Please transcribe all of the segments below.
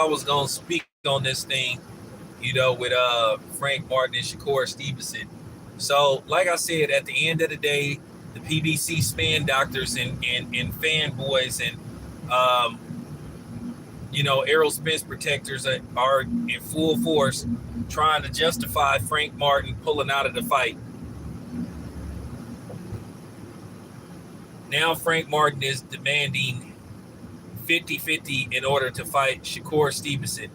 I was gonna speak on this thing, with Frank Martin and Shakur Stevenson. So, like I said, at the end of the day, the PBC span doctors and fanboys and Errol Spence protectors are in full force trying to justify Frank Martin pulling out of the fight. Now Frank Martin is demanding 50-50 in order to fight Shakur Stevenson.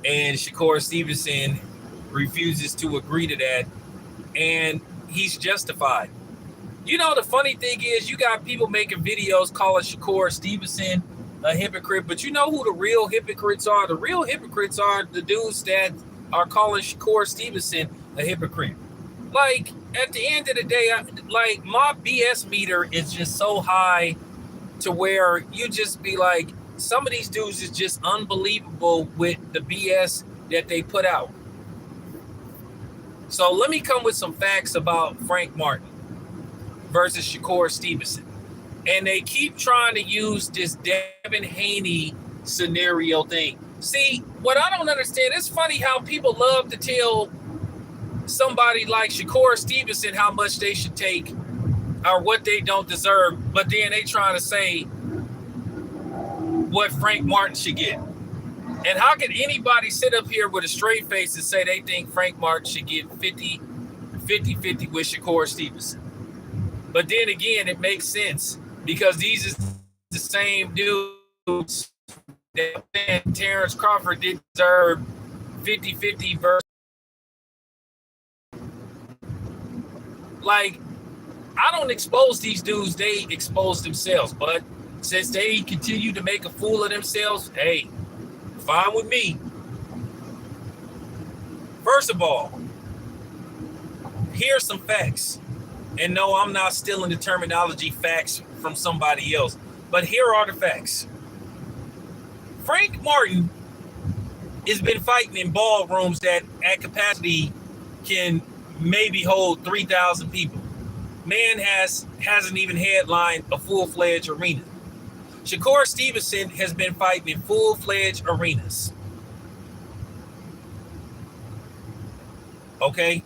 And Shakur Stevenson refuses to agree to that, and he's justified. The funny thing is, you got people making videos calling Shakur Stevenson a hypocrite, but you know who the real hypocrites are? The real hypocrites are the dudes that are calling Shakur Stevenson a hypocrite. Like, at the end of the day, my BS meter is just so high to where you just be like, some of these dudes is just unbelievable with the BS that they put out. So let me come with some facts about Frank Martin versus Shakur Stevenson. And they keep trying to use this Devin Haney scenario thing. See, what I don't understand, it's funny how people love to tell somebody like Shakur Stevenson how much they should take or what they don't deserve, but then they trying to say what Frank Martin should get. And how can anybody sit up here with a straight face and say they think Frank Martin should get 50-50 with Shakur Stevenson? But then again, it makes sense because these is the same dudes that Terrence Crawford didn't deserve 50-50 versus. Like, I don't expose these dudes, they expose themselves. But since they continue to make a fool of themselves, hey, fine with me. First of all, here's some facts. And no, I'm not stealing the terminology facts from somebody else. But here are the facts. Frank Martin has been fighting in ballrooms that at capacity can maybe hold 3,000 people. Man hasn't even headlined a full-fledged arena. Shakur Stevenson has been fighting in full-fledged arenas. Okay?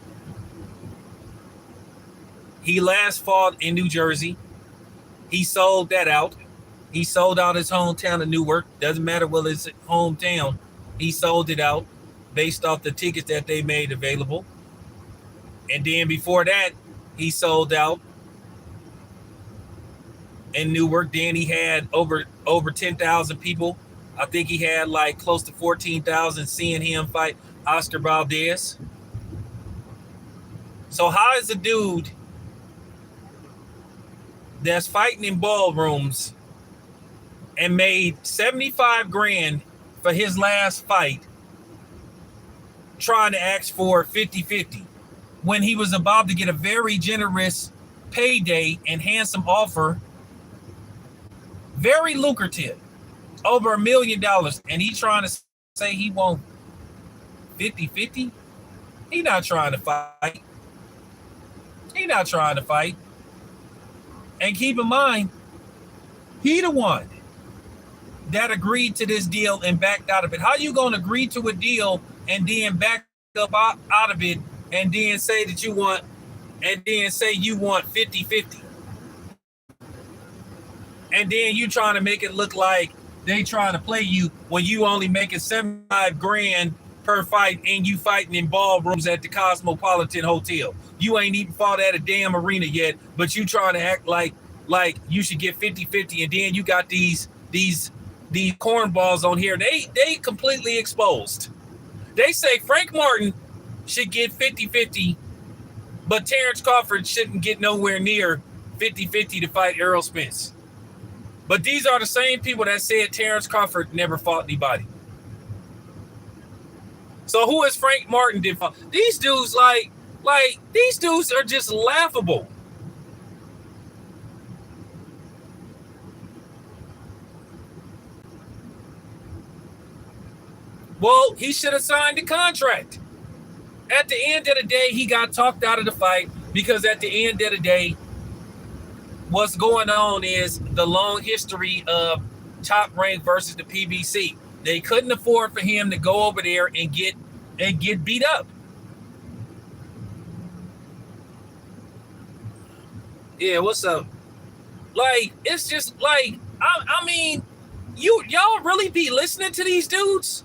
He last fought in New Jersey. He sold that out. He sold out his hometown of Newark. Doesn't matter whether it's hometown. He sold it out based off the tickets that they made available. And then before that, he sold out in Newark. Then he had over 10,000 people. I think he had like close to 14,000 seeing him fight Oscar Valdez. So how is a dude that's fighting in ballrooms and made 75 grand for his last fight trying to ask for 50-50 when he was about to get a very generous payday and handsome offer, very lucrative, over $1 million, and he trying to say he want 50-50? He not trying to fight. He not trying to fight. And keep in mind, he the one that agreed to this deal and backed out of it. How you going to agree to a deal and then back up out of it and then say that you want, and then say you want 50-50? And then you trying to make it look like they trying to play you when you only making 75 grand per fight and you fighting in ballrooms at the Cosmopolitan Hotel. You ain't even fought at a damn arena yet, but you trying to act like you should get 50-50, and then you got these cornballs on here. They completely exposed. They say Frank Martin should get 50-50, but Terrence Crawford shouldn't get nowhere near 50-50 to fight Errol Spence. But these are the same people that said Terrence Crawford never fought anybody. So who is Frank Martin did fight? These dudes these dudes are just laughable. Well, he should have signed the contract. At the end of the day, he got talked out of the fight because at the end of the day, what's going on is the long history of Top Rank versus the PBC. They couldn't afford for him to go over there and get beat up. Yeah, what's up? Like, it's just like, I mean, y'all really be listening to these dudes?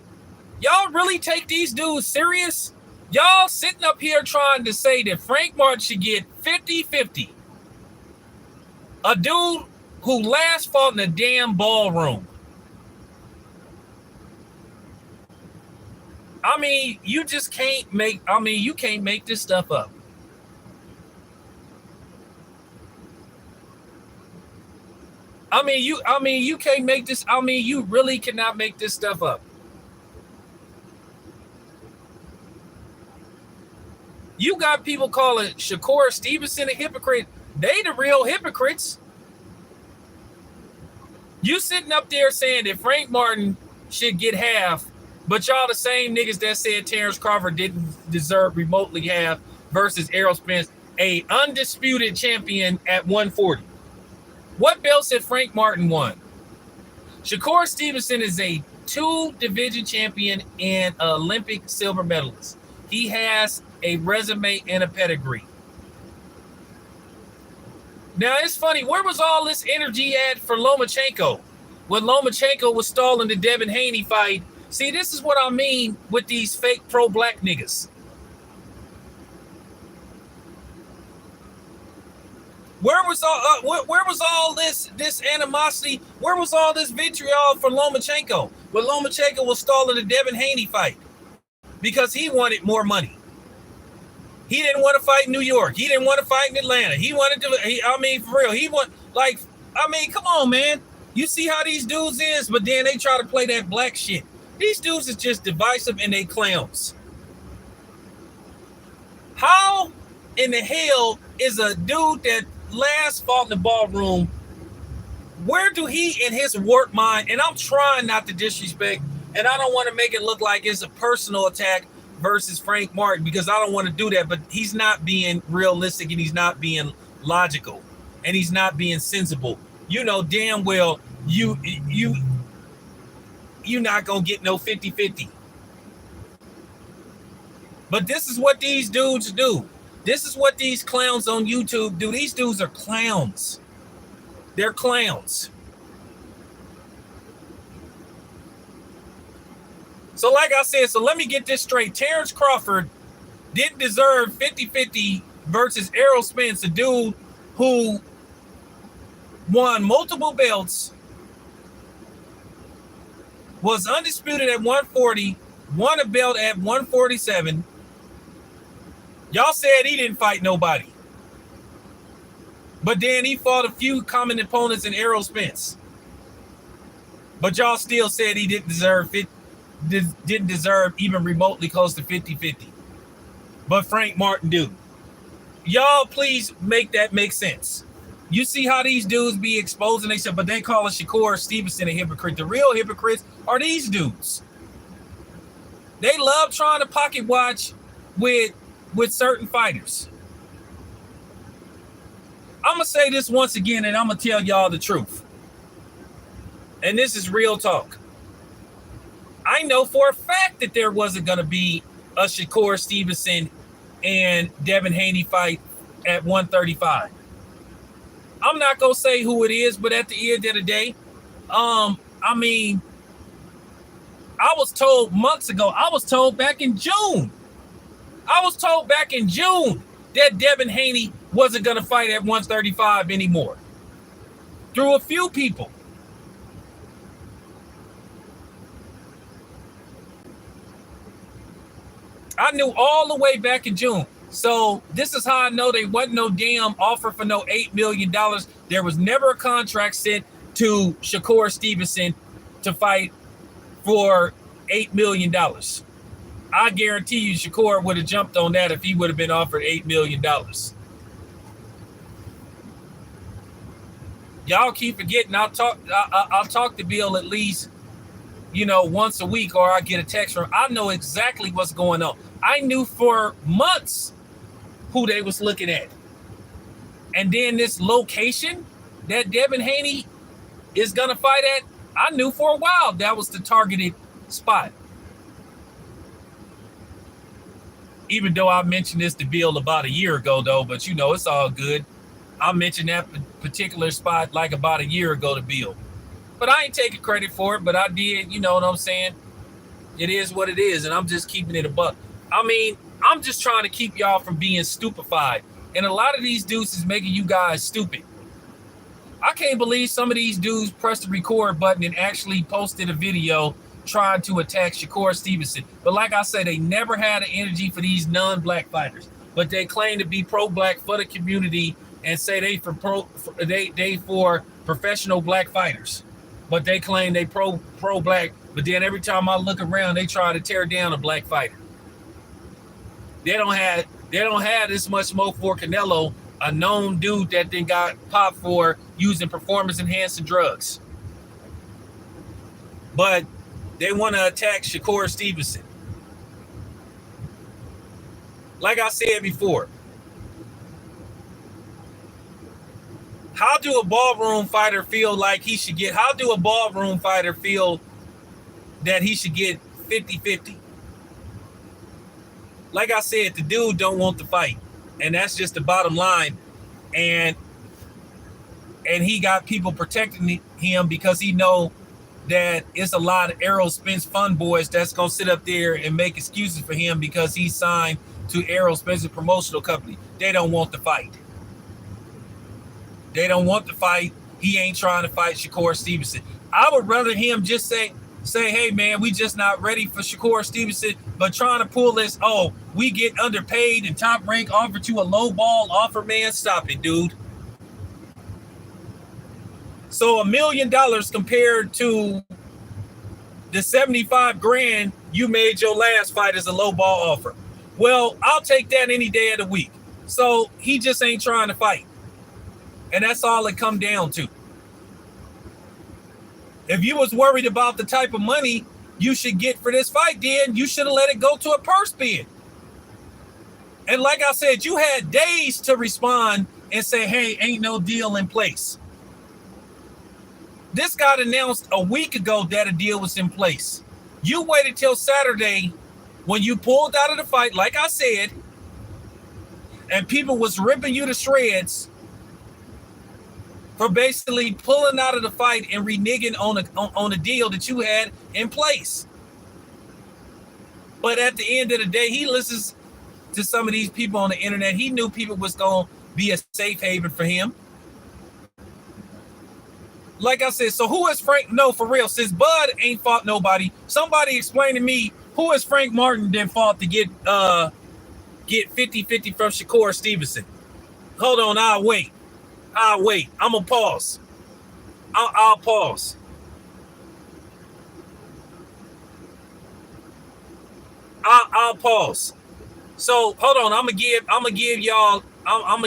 Y'all really take these dudes serious? Y'all sitting up here trying to say that Frank Martin should get 50-50. A dude who last fought in a damn ballroom. I mean, you just can't make, you can't make this stuff up. You can't make this, you really cannot make this stuff up. You got people calling Shakur Stevenson a hypocrite. They the real hypocrites. You sitting up there saying that Frank Martin should get half, but y'all the same niggas that said Terrence Crawford didn't deserve remotely half versus Errol Spence, a undisputed champion at 140. What belts had Frank Martin won? Shakur Stevenson is a 2-division champion and Olympic silver medalist. He has a resume and a pedigree. Now, it's funny. Where was all this energy at for Lomachenko? When Lomachenko was stalling the Devin Haney fight. See, this is what I mean with these fake pro-black niggas. Where was all this animosity? Where was all this vitriol for Lomachenko? When Lomachenko was stalling the Devin Haney fight because he wanted more money. He didn't want to fight in New York. He didn't want to fight in Atlanta. He wanted to. For real. He want come on, man. You see how these dudes is, but then they try to play that black shit. These dudes is just divisive and they clowns. How in the hell is a dude that last fought in the ballroom, where do he in his work mind, and I'm trying not to disrespect, and I don't want to make it look like it's a personal attack versus Frank Martin, because I don't want to do that, but he's not being realistic and he's not being logical and he's not being sensible. You know damn well you're not going to get no 50-50. But this is what these dudes do. This is what these clowns on YouTube do. These dudes are clowns. They're clowns. So like I said, so let me get this straight. Terrence Crawford didn't deserve 50-50 versus Errol Spence, a dude who won multiple belts, was undisputed at 140, won a belt at 147. Y'all said he didn't fight nobody. But then he fought a few common opponents in Errol Spence. But y'all still said he didn't deserve even remotely close to 50-50. But Frank Martin do. Y'all please make that make sense. You see how these dudes be exposing themselves, but they calling Shakur Stevenson a hypocrite. The real hypocrites are these dudes. They love trying to pocket watch with certain fighters. I'm going to say this once again, and I'm going to tell y'all the truth. And this is real talk. I know for a fact that there wasn't going to be a Shakur Stevenson and Devin Haney fight at 135. I'm not going to say who it is, but at the end of the day, I was told months ago, I was told back in June that Devin Haney wasn't going to fight at 135 anymore. Through a few people. I knew all the way back in June. So this is how I know they wasn't no damn offer for no $8 million. There was never a contract sent to Shakur Stevenson to fight for $8 million. I guarantee you Shakur would have jumped on that if he would have been offered $8 million. Y'all keep forgetting. I'll talk to Bill at least, once a week, or I get a text from him. I know exactly what's going on. I knew for months who they was looking at. And then this location that Devin Haney is going to fight at, I knew for a while that was the targeted spot. Even though I mentioned this to Bill about a year ago, though, but it's all good. I mentioned that particular spot like about a year ago to Bill. But I ain't taking credit for it, but I did, you know what I'm saying? It is what it is, and I'm just keeping it a buck. I mean, I'm just trying to keep y'all from being stupefied. And a lot of these dudes is making you guys stupid. I can't believe some of these dudes pressed the record button and actually posted a video trying to attack Shakur Stevenson. But like I said, they never had the energy for these non-black fighters. But they claim to be pro-black for the community and say they for professional black fighters. But they claim they pro-black. But then every time I look around, they try to tear down a black fighter. They don't have this much smoke for Canelo, a known dude that then got popped for using performance-enhancing drugs. But they want to attack Shakur Stevenson. Like I said before, how do a ballroom fighter feel like he should get? How do a ballroom fighter feel that he should get 50-50? Like I said, the dude don't want to fight. And that's just the bottom line. And he got people protecting him because he know that it's a lot of Errol Spence fun boys that's going to sit up there and make excuses for him because he's signed to Errol Spence's promotional company. They don't want to fight. They don't want to fight. He ain't trying to fight Shakur Stevenson. I would rather him just say, hey, man, we just not ready for Shakur Stevenson, but trying to pull this, we get underpaid and Top Rank offered you a low ball offer, man. Stop it, dude. So $1 million compared to the $75,000 you made your last fight as a low ball offer. Well, I'll take that any day of the week. So he just ain't trying to fight. And that's all it come down to. If you was worried about the type of money you should get for this fight, then you should have let it go to a purse bid. And like I said, you had days to respond and say, hey, ain't no deal in place. This got announced a week ago that a deal was in place. You waited till Saturday when you pulled out of the fight, like I said, and people was ripping you to shreds for basically pulling out of the fight and reneging on a deal that you had in place. But at the end of the day, he listens to some of these people on the internet. He knew people was going to be a safe haven for him. Like I said, so who is Frank? No, for real, since Bud ain't fought nobody, somebody explain to me who is Frank Martin that fought to get 50-50 from Shakur Stevenson. Hold on, I'll wait. I'm going to pause. I'll pause. I'll pause. So hold on, I'm gonna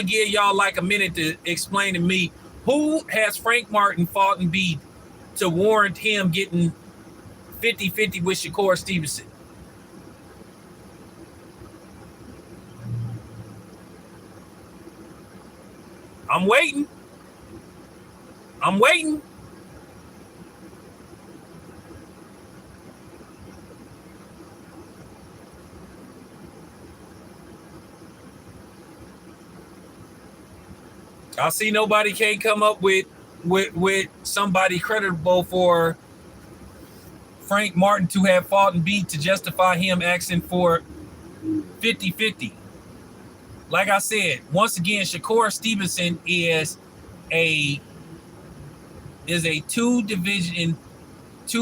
give y'all like a minute to explain to me who has Frank Martin fought and beat to warrant him getting 50-50 with Shakur Stevenson. I'm waiting. I see nobody can't come up with somebody credible for Frank Martin to have fought and beat to justify him asking for 50-50. Like I said, once again, Shakur Stevenson is a two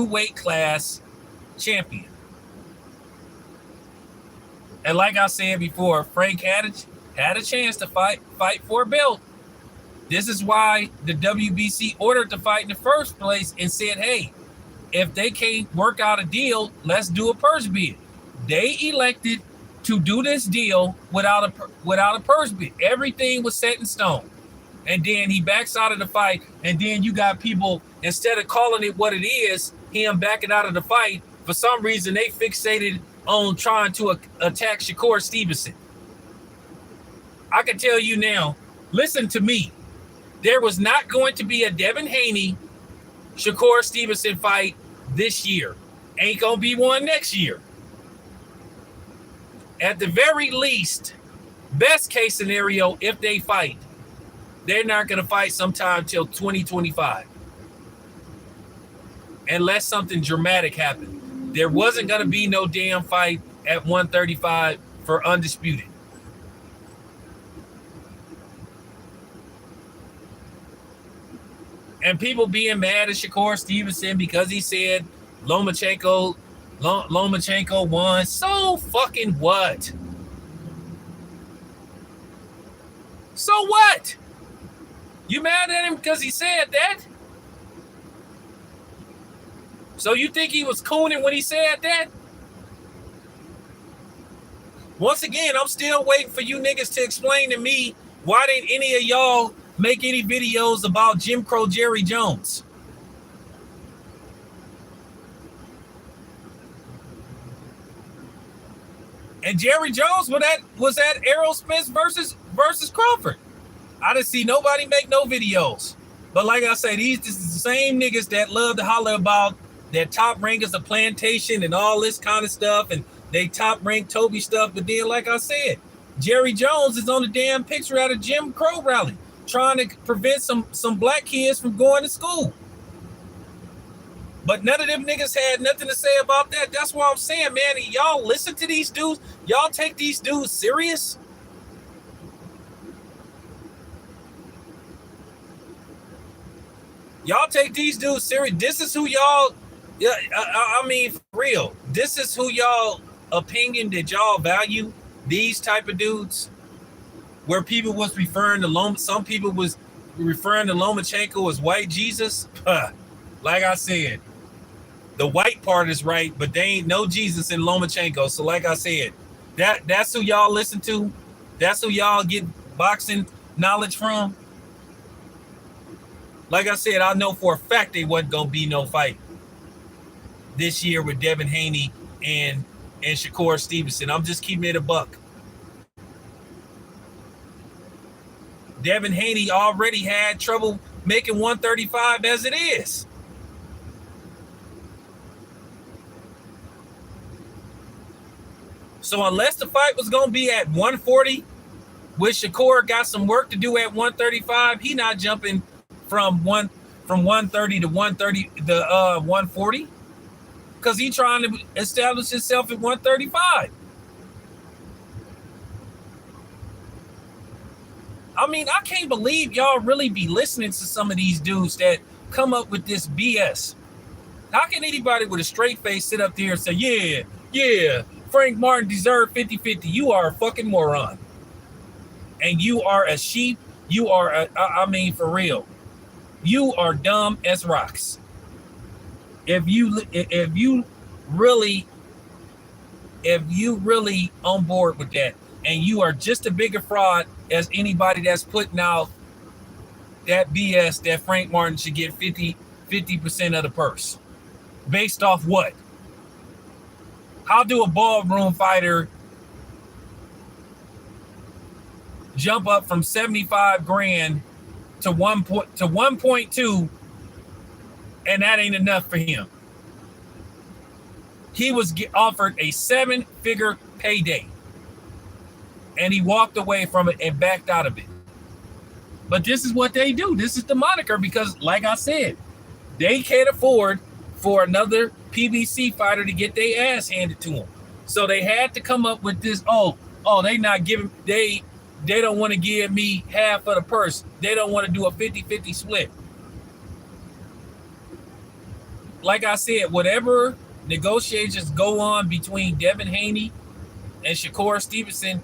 weight class champion. And like I said before, Frank had a chance to fight for a belt. This is why the WBC ordered the fight in the first place and said, hey, if they can't work out a deal, let's do a purse bid. They elected to do this deal without a purse bid. Everything was set in stone. And then he backs out of the fight, and then you got people, instead of calling it what it is, him backing out of the fight, for some reason they fixated on trying to attack Shakur Stevenson. I can tell you now, listen to me. There was not going to be a Devin Haney Shakur Stevenson fight this year. Ain't gonna be one next year. At the very least, best case scenario, if they fight, they're not gonna fight sometime till 2025. Unless something dramatic happened. There wasn't gonna be no damn fight at 135 for undisputed. And people being mad at Shakur Stevenson because he said Lomachenko won. So fucking what? So what? You mad at him because he said that? So you think he was cooning when he said that? Once again, I'm still waiting for you niggas to explain to me why didn't any of y'all make any videos about Jim Crow Jerry Jones? And Jerry Jones was that Errol Spence versus Crawford. I didn't see nobody make no videos. But like I say, these is the same niggas that love to holler about that Top Rank is a plantation and all this kind of stuff, and they Top Rank Toby stuff. But then, like I said, Jerry Jones is on the damn picture at a Jim Crow rally trying to prevent some black kids from going to school. But none of them niggas had nothing to say about that. That's what I'm saying, man. Y'all listen to these dudes. Y'all take these dudes serious. Y'all take these dudes serious. This is who y'all, yeah, I mean, for real. This is who y'all opinion that y'all value, these type of dudes, where people was referring to some people was referring to Lomachenko as white Jesus. Like I said, the white part is right, but they ain't no Jesus in Lomachenko. So like I said, that's who y'all listen to. That's who y'all get boxing knowledge from. Like I said, I know for a fact they wasn't gonna be no fight this year with Devin Haney and Shakur Stevenson. I'm just keeping it a buck. Devin Haney already had trouble making 135 as it is. So unless the fight was going to be at 140, which Shakur got some work to do at 135, he not jumping from 130 to 140 because he trying to establish himself at 135. I mean, I can't believe y'all really be listening to some of these dudes that come up with this BS. How can anybody with a straight face sit up there and say, yeah, Frank Martin deserved 50-50. You are a fucking moron. And you are a sheep. You are, I mean, for real. You are dumb as rocks. If you really on board with that, and you are just a bigger fraud as anybody that's putting out that BS that Frank Martin should get 50% of the purse. Based off what? How do a ballroom fighter jump up from 75 grand to 1.2 and that ain't enough for him? He was offered a 7-figure payday and he walked away from it and backed out of it. But this is what they do. This is the moniker because, like I said, they can't afford for another PBC fighter to get their ass handed to them. So they had to come up with this, they not giving, they don't want to give me half of the purse. They don't want to do a 50-50 split. Like I said, whatever negotiations go on between Devin Haney and Shakur Stevenson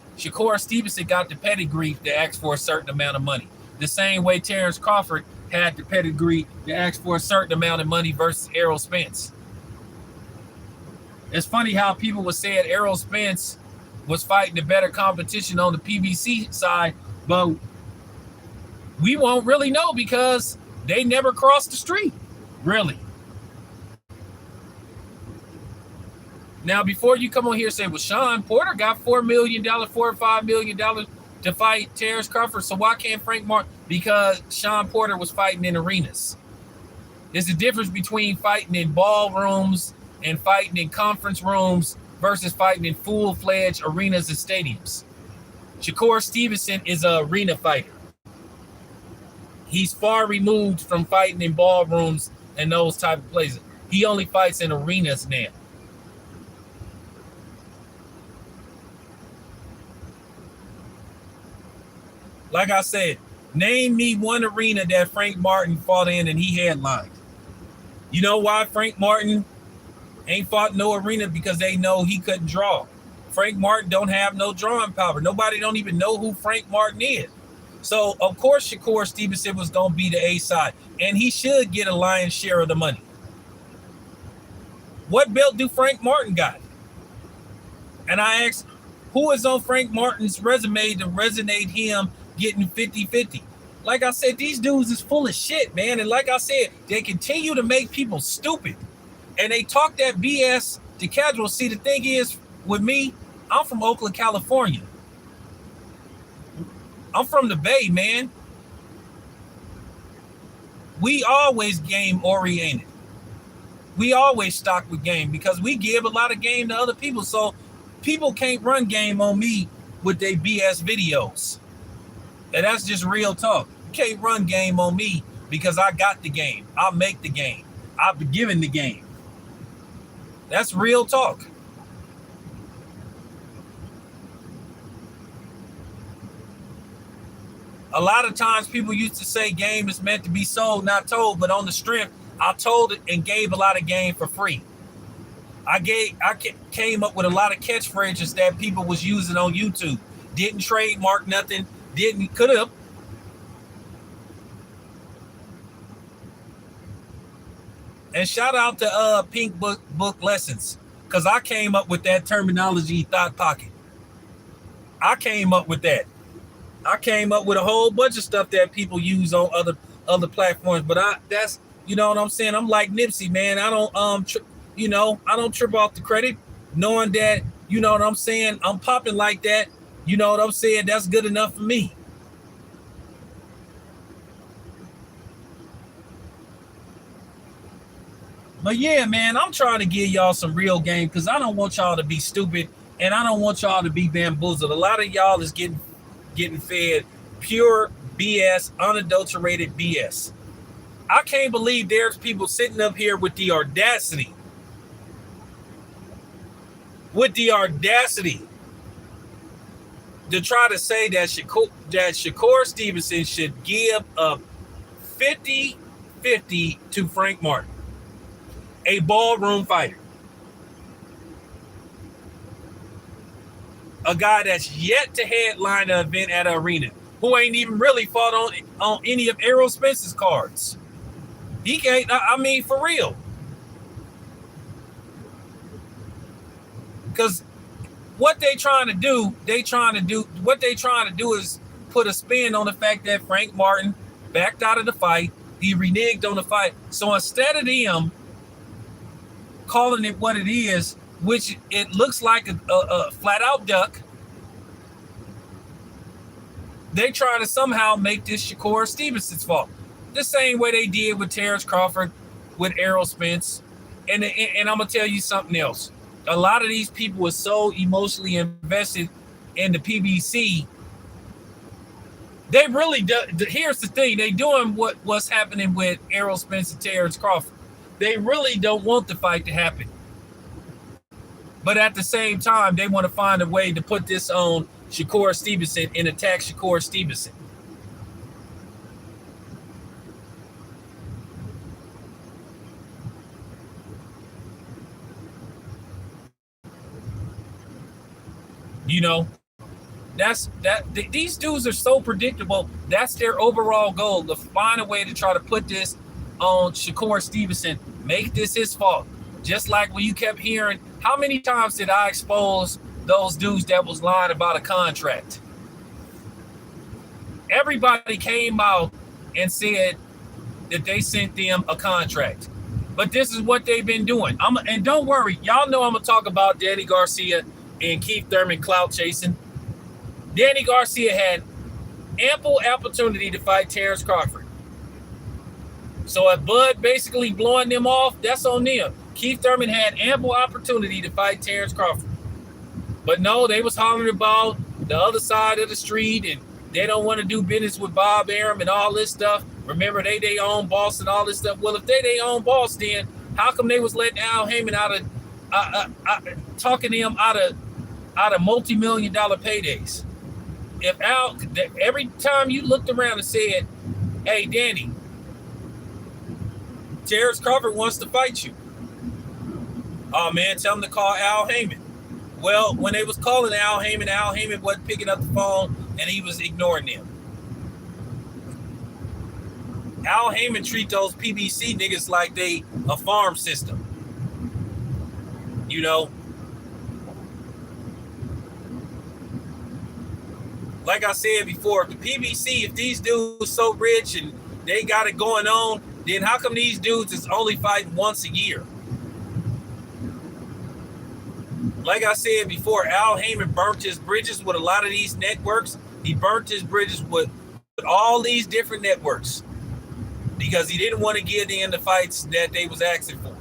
got the pedigree to ask for a certain amount of money. The same way Terrence Crawford had the pedigree to ask for a certain amount of money versus Errol Spence. It's funny how people were saying Errol Spence was fighting the better competition on the PBC side, but we won't really know because they never crossed the street, really. Now, before you come on here and say, well, Sean Porter got $4 or $5 million to fight Terrence Crawford, so why can't Frank Martin? Because Sean Porter was fighting in arenas. There's a difference between fighting in ballrooms and fighting in conference rooms versus fighting in full-fledged arenas and stadiums. Shakur Stevenson is an arena fighter. He's far removed from fighting in ballrooms and those type of places. He only fights in arenas now. Like I said, name me one arena that Frank Martin fought in and he headlined. You know why Frank Martin ain't fought no arena? Because they know he couldn't draw. Frank Martin don't have no drawing power. Nobody don't even know who Frank Martin is. So, of course, Shakur Stevenson was going to be the A side, and he should get a lion's share of the money. What belt do Frank Martin got? And I asked, who is on Frank Martin's resume to resonate him getting 50-50? Like I said, these dudes is full of shit, man. And like I said, they continue to make people stupid. And they talk that BS to casual. See, the thing is, with me, I'm from Oakland, California. I'm from the Bay, man. We always game oriented. We always stock with game because we give a lot of game to other people. So people can't run game on me with their BS videos. And that's just real talk. You can't run game on me because I got the game. I'll make the game. I've been given the game. That's real talk. A lot of times people used to say game is meant to be sold, not told, but on the strength, I told it and gave a lot of game for free. I came up with a lot of catchphrases that people was using on YouTube. Didn't trademark nothing, could have. And shout out to Pink Book Lessons, because I came up with that terminology, thought pocket. I came up with that. I came up with a whole bunch of stuff that people use on other platforms, but that's, you know what I'm saying? I'm like Nipsey, man. I don't I don't trip off the credit, knowing that, you know what I'm saying, I'm popping like that. You know what I'm saying? That's good enough for me. But yeah, man, I'm trying to give y'all some real game because I don't want y'all to be stupid and I don't want y'all to be bamboozled. A lot of y'all is getting fed pure BS, unadulterated BS. I can't believe there's people sitting up here with the audacity to try to say that Shakur Stevenson should give up 50-50 to Frank Martin, a ballroom fighter, a guy that's yet to headline an event at an arena, who ain't even really fought on any of Errol Spence's cards. He can't, I mean, for real. Because what they trying to do is put a spin on the fact that Frank Martin backed out of the fight. He reneged on the fight. So instead of them calling it what it is, which it looks like a flat out duck, they trying to somehow make this Shakur Stevenson's fault. The same way they did with Terrence Crawford, with Errol Spence. And I'm going to tell you something else. A lot of these people were so emotionally invested in the PBC. They really do. Here's the thing. They doing what's happening with Errol Spence and Terrence Crawford. They really don't want the fight to happen. But at the same time, they want to find a way to put this on Shakur Stevenson and attack Shakur Stevenson. You know, these dudes are so predictable. That's their overall goal, to find a way to try to put this on Shakur Stevenson, make this his fault. Just like when you kept hearing, how many times did I expose those dudes that was lying about a contract? Everybody came out and said that they sent them a contract. But this is what they've been doing. And don't worry, y'all know I'm going to talk about Danny Garcia and Keith Thurman clout chasing. Danny Garcia had ample opportunity to fight Terrence Crawford. So if Bud basically blowing them off, that's on them. Keith Thurman had ample opportunity to fight Terrence Crawford. But no, they was hollering about the other side of the street and they don't want to do business with Bob Arum and all this stuff. Remember, they own boss and all this stuff. Well, if they own boss, then how come they was letting Al Heyman talking to him out of multi-million-dollar paydays? If Al, every time you looked around and said, "Hey, Danny, Terrence Crawford wants to fight you," oh man, tell him to call Al Heyman. Well, when they was calling Al Heyman wasn't picking up the phone and he was ignoring them. Al Heyman treat those PBC niggas like they a farm system. You know? Like I said before, the PBC, if these dudes so rich and they got it going on, then how come these dudes is only fighting once a year? Like I said before, Al Heyman burnt his bridges with a lot of these networks. He burnt his bridges with all these different networks because he didn't want to give them the fights that they was asking for.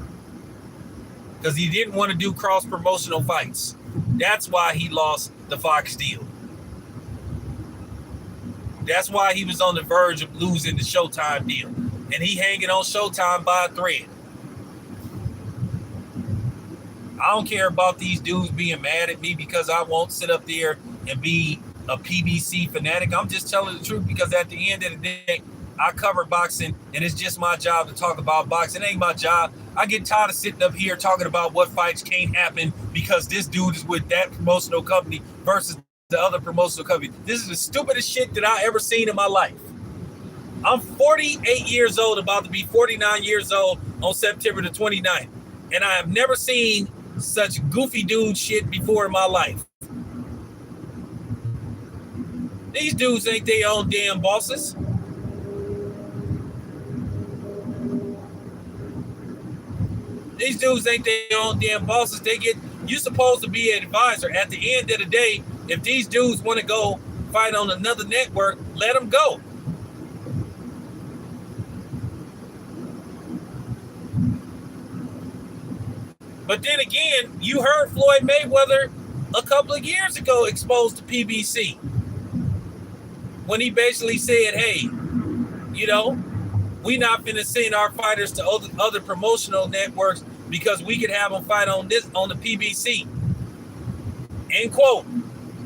Because he didn't want to do cross-promotional fights. That's why he lost the Fox deal. That's why he was on the verge of losing the Showtime deal. And he hanging on Showtime by a thread. I don't care about these dudes being mad at me because I won't sit up there and be a PBC fanatic. I'm just telling the truth because at the end of the day, I cover boxing and it's just my job to talk about boxing. It ain't my job. I get tired of sitting up here talking about what fights can't happen because this dude is with that promotional company versus the other promotional company. This is the stupidest shit that I ever seen in my life. I'm 48 years old, about to be 49 years old on September the 29th. And I have never seen such goofy dude shit before in my life. These dudes ain't their own damn bosses. These dudes ain't their own damn bosses. You supposed to be an advisor. At the end of the day, if these dudes want to go fight on another network, let them go. But then again, you heard Floyd Mayweather a couple of years ago exposed to PBC. When he basically said, hey, you know, we not finna send our fighters to other promotional networks because we could have them fight on the PBC. End quote.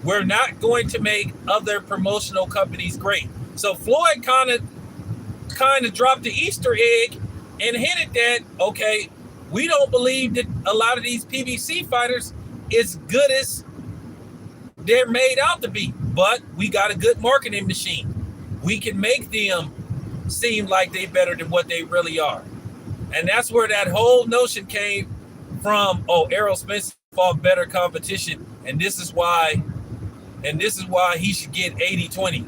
We're not going to make other promotional companies great. So Floyd kind of dropped the Easter egg and hinted that, okay, we don't believe that a lot of these PBC fighters is good as they're made out to be, but we got a good marketing machine. We can make them seem like they better than what they really are. And that's where that whole notion came from. Oh, Errol Spence fought better competition, and this is why he should get 80-20.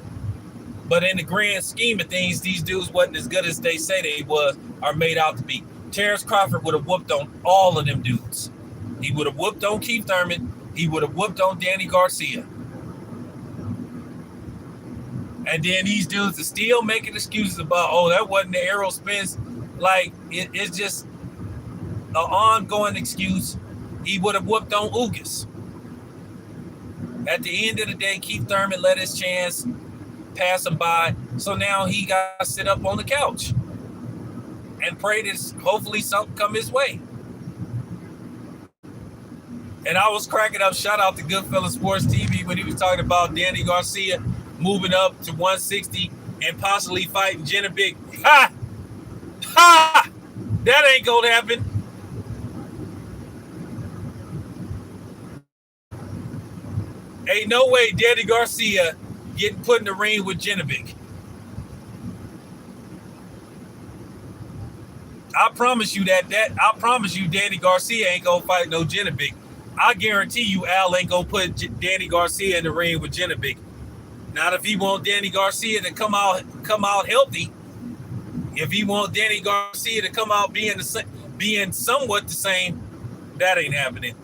But in the grand scheme of things, these dudes wasn't as good as they say they was, are made out to be. Terrence Crawford would have whooped on all of them dudes. He would have whooped on Keith Thurman. He would have whooped on Danny Garcia. And then these dudes are still making excuses about, oh, that wasn't the Errol Spence. Like, it's just an ongoing excuse. He would have whooped on Ugas. At the end of the day, Keith Thurman let his chance pass him by. So now he got to sit up on the couch and pray that hopefully something come his way. And I was cracking up. Shout out to Goodfellas Sports TV when he was talking about Danny Garcia moving up to 160 and possibly fighting Genovic. Ha! Ha! That ain't gonna happen. Ain't no way Danny Garcia getting put in the ring with Genovic. I promise you I promise you Danny Garcia ain't gonna fight no Genovic. I guarantee you Al ain't gonna put Danny Garcia in the ring with Genovic. Not if he want Danny Garcia to come out healthy. If he want Danny Garcia to come out being somewhat the same, that ain't happening.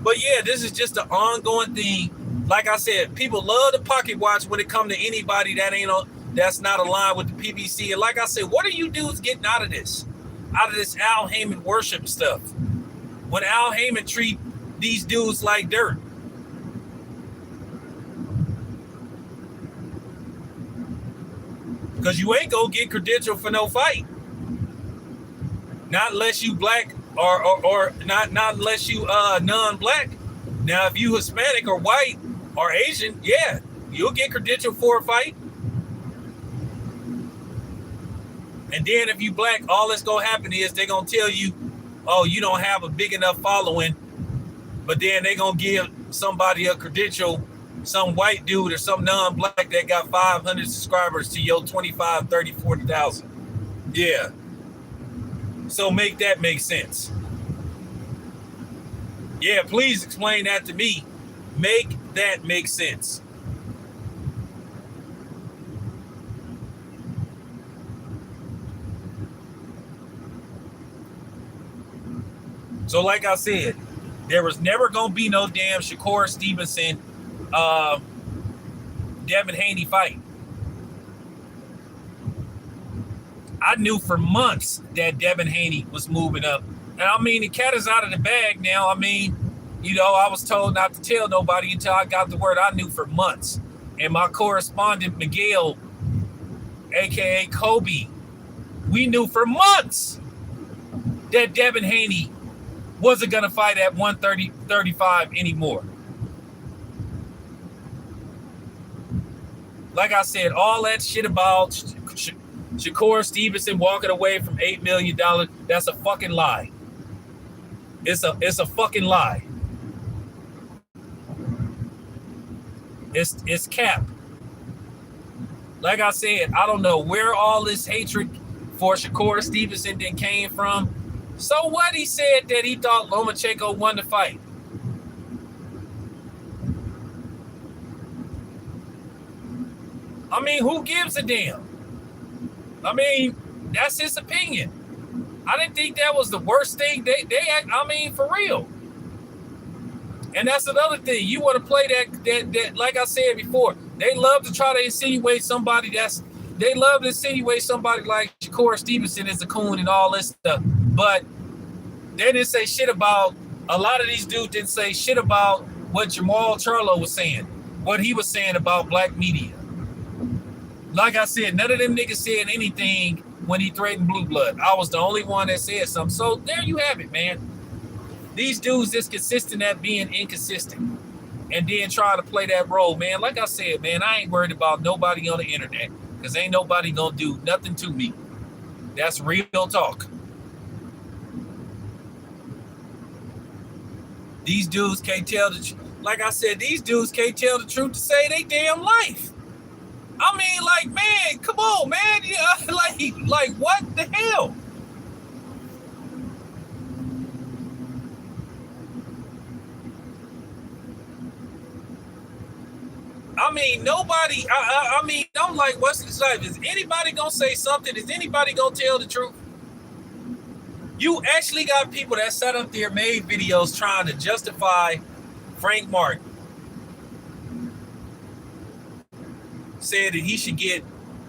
But yeah, this is just an ongoing thing. Like I said, people love the pocket watch when it comes to anybody that's not aligned with the PBC. And like I said, what are you dudes getting out of this? out of this Al Heyman worship stuff. When Al Heyman treat these dudes like dirt. Because you ain't gonna get credential for no fight. Not unless you black or not unless you non-black. Now if you Hispanic or white or Asian, yeah, you'll get credential for a fight. And then if you black, all that's gonna happen is they're gonna tell you, oh, you don't have a big enough following, but then they're gonna give somebody a credential, some white dude or some non-black that got 500 subscribers to your 25, 30, 40,000. Yeah. So make that make sense. Yeah, please explain that to me. Make that make sense. So like I said, there was never going to be no damn Shakur Stevenson, Devin Haney fight. I knew for months that Devin Haney was moving up. And I mean, the cat is out of the bag now. I mean, you know, I was told not to tell nobody until I got the word. I knew for months. And my correspondent, Miguel, a.k.a. Kobe, we knew for months that Devin Haney wasn't going to fight at 135 anymore. Like I said, all that shit about Shakur Stevenson walking away from $8 million, that's a fucking lie. It's a fucking lie. It's cap. Like I said, I don't know where all this hatred for Shakur Stevenson then came from. So what? He said that he thought Lomachenko won the fight. I mean, who gives a damn? I mean, that's his opinion. I didn't think that was the worst thing. I mean, for real. And that's another thing. You want to play that like I said before, they love to try to insinuate somebody they love to insinuate somebody like Shakur Stevenson is a coon and all this stuff. But they didn't say shit about, a lot of these dudes didn't say shit about what Jamal Charlo was saying, what he was saying about black media. Like I said, none of them niggas said anything when he threatened Blue Blood. I was the only one that said something. So there you have it, man. These dudes is consistent at being inconsistent and then try to play that role, man. Like I said, man, I ain't worried about nobody on the internet because ain't nobody gonna do nothing to me. That's real talk. These dudes can't tell like I said, these dudes can't tell the truth to save their damn life. I mean, like, man, come on, man. Yeah, like what the hell? I mean, nobody, I mean, I'm like, what's this life? Is anybody gonna say something? Is anybody gonna tell the truth? You actually got people that sat up there, made videos trying to justify Frank Martin. Said that he should get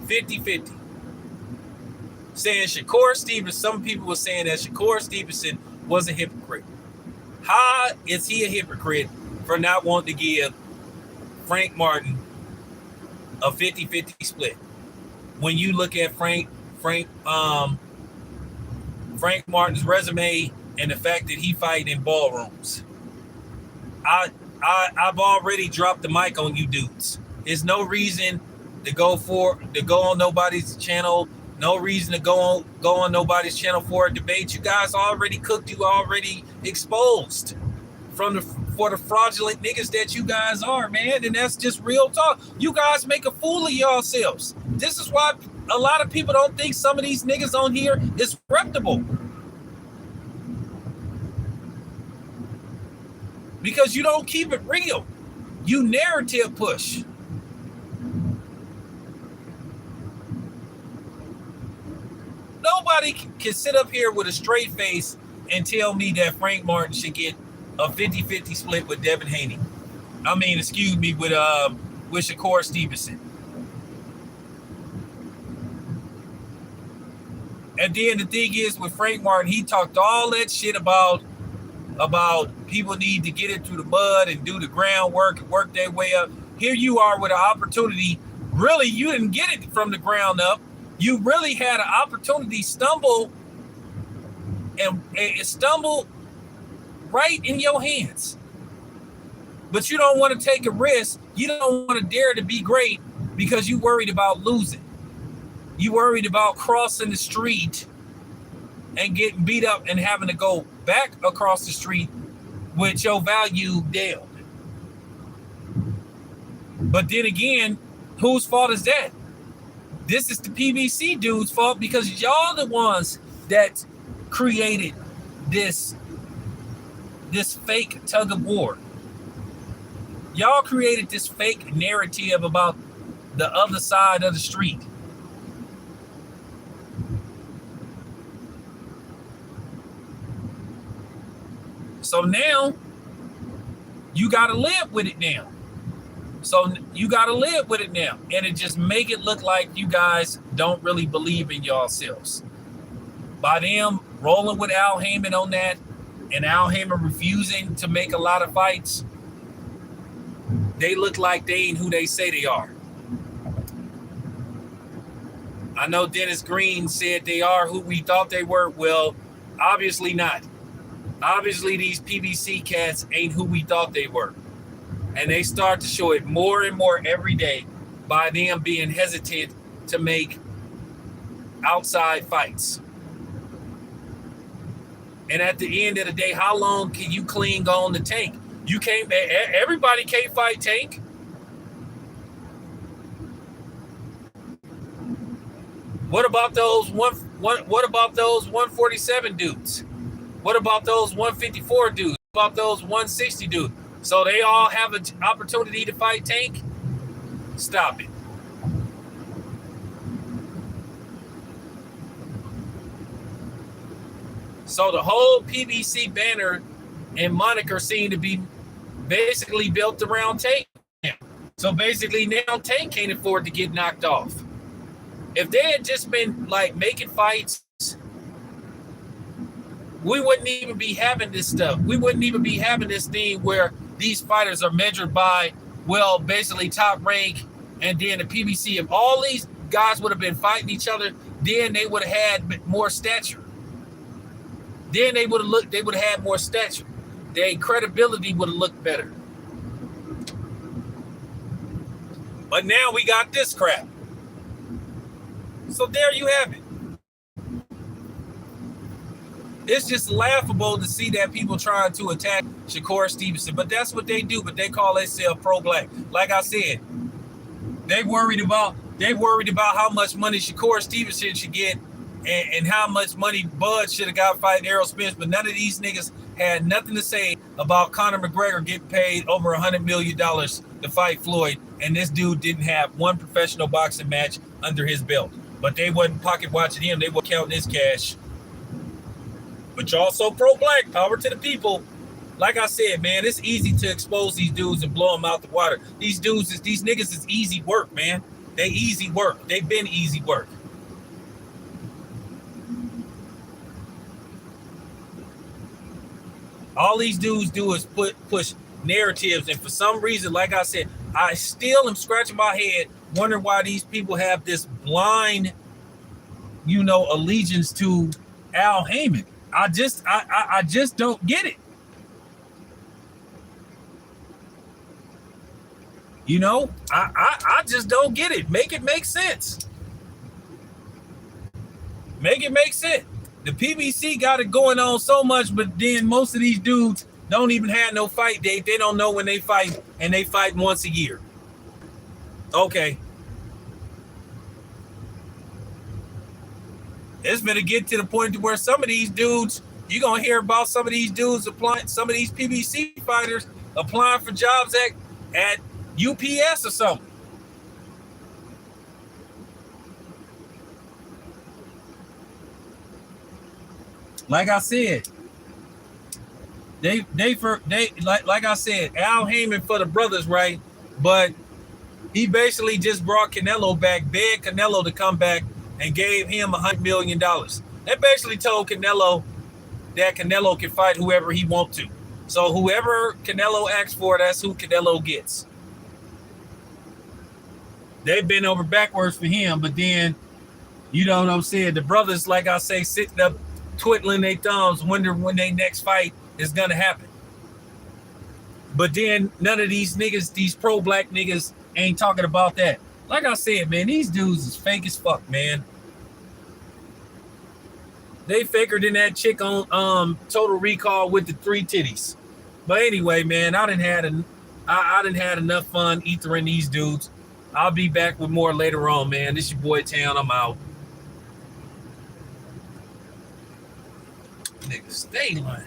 50-50. Saying Shakur Stevenson, some people were saying that Shakur Stevenson was a hypocrite. How is he a hypocrite for not wanting to give Frank Martin a 50-50 split? When you look at Frank Martin's resume and the fact that he fight in ballrooms. I've already dropped the mic on you dudes. There's no reason to go on nobody's channel. No reason to go on nobody's channel for a debate. You guys already cooked. You already exposed for the fraudulent niggas that you guys are, man. And that's just real talk. You guys make a fool of yourselves. This is why a lot of people don't think some of these niggas on here is reputable. Because you don't keep it real. You narrative push. Nobody can sit up here with a straight face and tell me that Frank Martin should get a 50-50 split with Devin Haney. I mean, excuse me, with Shakur Stevenson. And then the thing is with Frank Martin, he talked all that shit about people need to get into the mud and do the groundwork and work their way up. Here you are with an opportunity. Really, you didn't get it from the ground up. You really had an opportunity stumble and stumble right in your hands. But you don't want to take a risk. You don't want to dare to be great because you worried about losing. You worried about crossing the street and getting beat up and having to go back across the street with your value down. But then again, whose fault is that? This is the PBC dude's fault because y'all the ones that created this fake tug of war. Y'all created this fake narrative about the other side of the street. So now you got to live with it now. And it just make it look like you guys don't really believe in yourselves. By them rolling with Al Heyman on that and Al Heyman refusing to make a lot of fights, they look like they ain't who they say they are. I know Dennis Green said they are who we thought they were. Well, obviously not. Obviously, these PBC cats ain't who we thought they were. And they start to show it more and more every day by them being hesitant to make outside fights. And at the end of the day, how long can you cling on to Tank? You can't. Everybody can't fight Tank. What about those What about those 147 dudes? What about those 154 dudes? What about those 160 dudes? So they all have an opportunity to fight Tank? Stop it. So the whole PBC banner and moniker seem to be basically built around Tank. So basically now Tank can't afford to get knocked off. If they had just been like making fights, we wouldn't even be having this stuff. We wouldn't even be having this thing where these fighters are measured by, well, basically Top Rank and then the PBC. If all these guys would have been fighting each other, then they would have had more stature. Then they would have had more stature. Their credibility would have looked better. But now we got this crap. So there you have it. It's just laughable to see that people trying to attack Shakur Stevenson, but that's what they do. But they call themselves pro-black. Like I said, they worried about how much money Shakur Stevenson should get and how much money Bud should have got fighting Errol Spence. But none of these niggas had nothing to say about Conor McGregor getting paid over $100 million to fight Floyd, and this dude didn't have one professional boxing match under his belt. But they wasn't pocket watching him. They were counting his cash. But y'all so pro-black, power to the people. Like I said, man, it's easy to expose these dudes and blow them out the water. These niggas is easy work, man. They easy work. They've been easy work. All these dudes do is push narratives. And for some reason, like I said, I still am scratching my head, wondering why these people have this blind, allegiance to Al Heyman. I just don't get it. I just don't get it. Make it make sense. Make it make sense. The PBC got it going on so much, but then most of these dudes don't even have no fight date. They don't know when they fight, and they fight once a year. Okay. It's going to get to the point where some of these dudes, you're going to hear about some of these dudes applying, some of these PBC fighters applying for jobs at UPS or something. Like I said, like I said, Al Heyman for the brothers, right? But he basically just brought Canelo back, begged Canelo to come back, and gave him $100 million. They basically told Canelo that Canelo can fight whoever he wants to. So whoever Canelo asks for, that's who Canelo gets. They've been over backwards for him, but then, you know what I'm saying? The brothers, like I say, sitting up, twiddling their thumbs, wondering when their next fight is going to happen. But then none of these niggas, these pro-black niggas, ain't talking about that. Like I said, man, these dudes is fake as fuck, man. They faker than that chick on Total Recall with the 3 titties. But anyway, man, I done had enough fun ethering these dudes. I'll be back with more later on, man. This your boy Town. I'm out. Niggas, stay lying.